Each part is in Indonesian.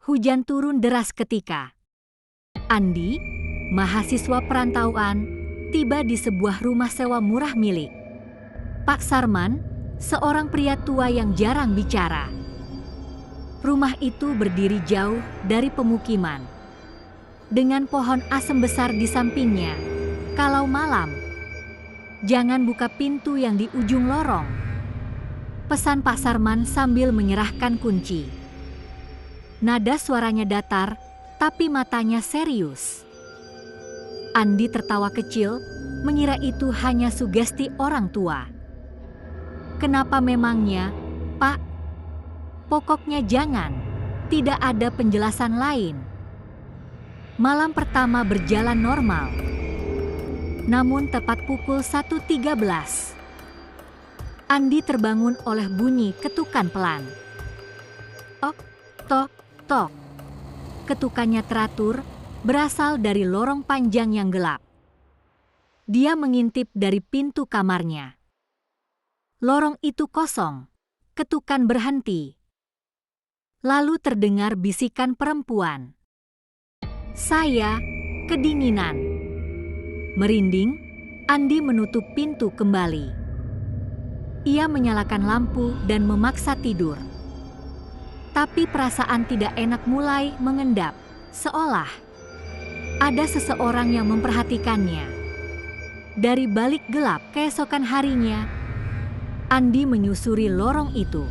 Hujan turun deras ketika Andi, mahasiswa perantauan, tiba di sebuah rumah sewa murah milik Pak Sarman, seorang pria tua yang jarang bicara. Rumah itu berdiri jauh dari pemukiman, dengan pohon asem besar di sampingnya. Kalau malam, jangan buka pintu yang di ujung lorong, pesan Pak Sarman sambil menyerahkan kunci. Nada suaranya datar, tapi matanya serius. Andi tertawa kecil, mengira itu hanya sugesti orang tua. Kenapa memangnya, Pak? Pokoknya jangan, tidak ada penjelasan lain. Malam pertama berjalan normal. Namun tepat pukul 1.13, Andi terbangun oleh bunyi ketukan pelan. Ok, tok, tok. Ketukannya teratur, berasal dari lorong panjang yang gelap. Dia mengintip dari pintu kamarnya. Lorong itu kosong, ketukan berhenti. Lalu terdengar bisikan perempuan. Saya kedinginan. Merinding, Andi menutup pintu kembali. Ia menyalakan lampu dan memaksa tidur. Tapi perasaan tidak enak mulai mengendap, seolah ada seseorang yang memperhatikannya. Dari balik gelap keesokan harinya, Andi menyusuri lorong itu.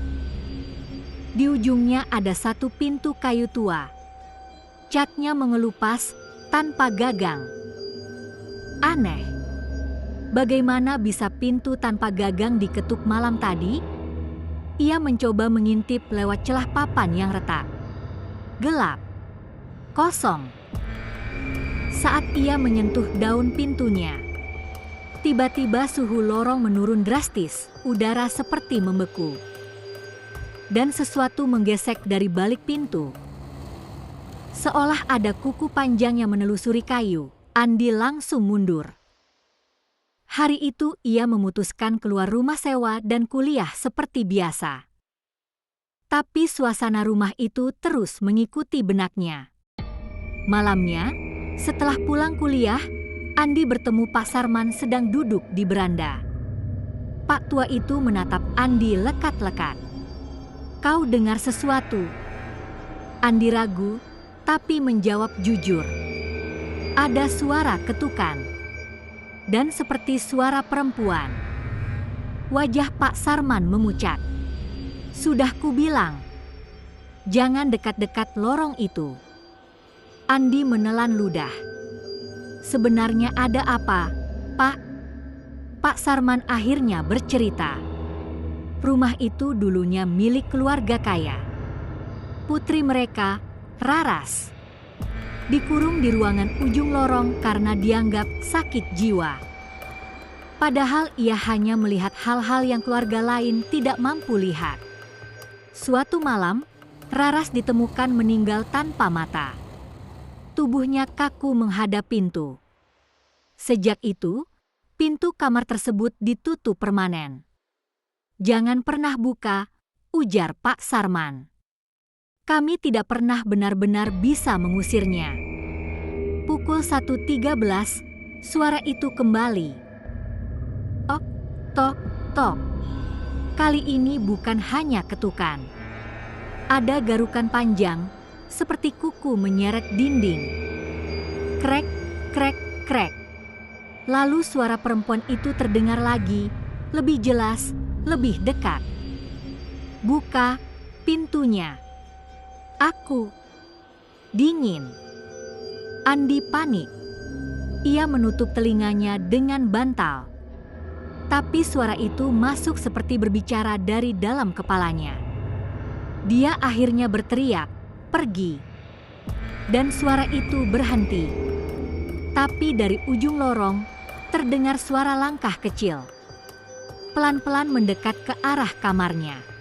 Di ujungnya ada satu pintu kayu tua. Catnya mengelupas tanpa gagang. Aneh. Bagaimana bisa pintu tanpa gagang diketuk malam tadi? Ia mencoba mengintip lewat celah papan yang retak. Gelap. Kosong. Saat ia menyentuh daun pintunya, tiba-tiba suhu lorong menurun drastis, udara seperti membeku. Dan sesuatu menggesek dari balik pintu. Seolah ada kuku panjang yang menelusuri kayu, Andi langsung mundur. Hari itu ia memutuskan keluar rumah sewa dan kuliah seperti biasa. Tapi suasana rumah itu terus mengikuti benaknya. Malamnya, setelah pulang kuliah, Andi bertemu Pak Sarman sedang duduk di beranda. Pak tua itu menatap Andi lekat-lekat. Kau dengar sesuatu? Andi ragu, tapi menjawab jujur. Ada suara ketukan. Dan seperti suara perempuan. Wajah Pak Sarman memucat. Sudah kubilang, jangan dekat-dekat lorong itu. Andi menelan ludah. Sebenarnya ada apa, Pak? Pak Sarman akhirnya bercerita. Rumah itu dulunya milik keluarga kaya. Putri mereka, Raras, dikurung di ruangan ujung lorong karena dianggap sakit jiwa. Padahal ia hanya melihat hal-hal yang keluarga lain tidak mampu lihat. Suatu malam, Raras ditemukan meninggal tanpa mata. Tubuhnya kaku menghadap pintu. Sejak itu, pintu kamar tersebut ditutup permanen. Jangan pernah buka, ujar Pak Sarman. Kami tidak pernah benar-benar bisa mengusirnya. Pukul 1.13, suara itu kembali. Ok, tok, tok. Kali ini bukan hanya ketukan. Ada garukan panjang, seperti kuku menyeret dinding. Krek, krek, krek. Lalu suara perempuan itu terdengar lagi, lebih jelas, lebih dekat. Buka pintunya. Aku dingin. Andi panik. Ia menutup telinganya dengan bantal. Tapi suara itu masuk seperti berbicara dari dalam kepalanya. Dia akhirnya berteriak, "Pergi!" Dan suara itu berhenti. Tapi dari ujung lorong terdengar suara langkah kecil. Pelan-pelan mendekat ke arah kamarnya.